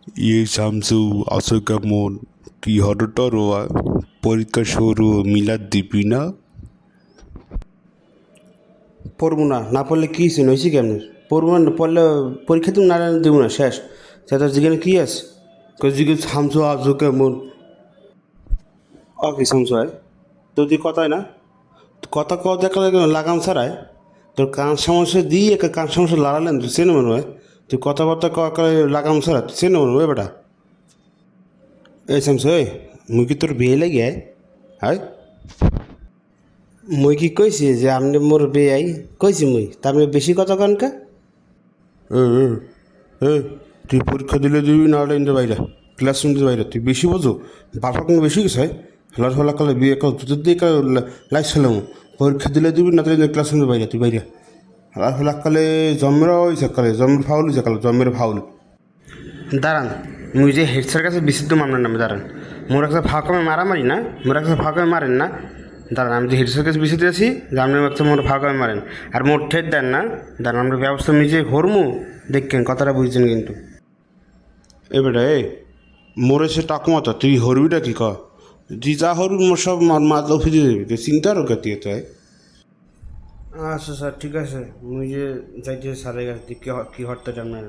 ইয়ে শামসু আছো কেমন? তুই হঠাৎ পরীক্ষা শুরু মিলাদ দিবি না? পড়বো না, না পড়লে কী হয়েছে কেমন? পড়বো না, পড়লে পরীক্ষা তুমি না দেবো না, শেষ। সেটা জিজ্ঞাসা কী আছে? জিজ্ঞেস হামসু আছো কেমন? কি শামসু হয় তোর তুই কথায় না, কথা কও দেখা লাগাম ছাড়ায় তোর কান সমস্যা দিয়ে একটা কান সমস্যা লড়ালেন তুই চেনে মনে হয়। তুই কথাবার্তা করে লাগাম ছাড়া তুই চেনে মনে হয় বেটা। এই শামসু মুই কি তোর বিয়ে লাগে হয়? মুই কি কইছি যে আপনি মোর বেয়াই? কইছি মুই তার মানে বেশি কথা কনকা। এ এ এ তুই পরীক্ষা দিলে দিবি না হলে ইন্দে বাইরে, ক্লাসরুম দিয়ে বাইরে। তুই বেশি বোঝো, বাপা কোনো বেশি কিছু হয়। হলার হলা কালে বিয়ে কর তোদের দিয়ে লাইস ফেলাম। পরীক্ষা দিলে দিবি না তাহলে ক্লাসরুম দিয়ে বাইরে, তুই বাইরে। হলার হলা কালে জন্মের হয়েছে কালে, জন্মের ফাউল হয়েছে কালে, জন্মের ফাউল। দাঁড়ান, মুই যে হেড স্যার কাছে বিশুদ্ধ মামলার নামে দাঁড়ান। মোর একটা ফাঁকমে মারামারি না, মোর একটা ফাঁকমে মারেন না। দাঁড়ান, আমি যে হেড স্যার কাছে বিশুদ্ধ আছি যে আপনি একটা মোর ফাঁকমে মারেন আর মোর ঠেট দেন না। দাঁড়ান, আমরা ব্যবস্থা নিজে হরমু, দেখেন কথাটা বুঝছেন কিন্তু। এবারে মোরে সে টাকুমাতা তুই হরবিটা কি ক? তুই যা হরবি মোর সব মাদলা ফিরে দেবি, চিন্তার ও গতি তাই। আচ্ছা স্যার ঠিক আছে, মুই যে যাইতে স্যারের কাছে কি হরতে জানেন।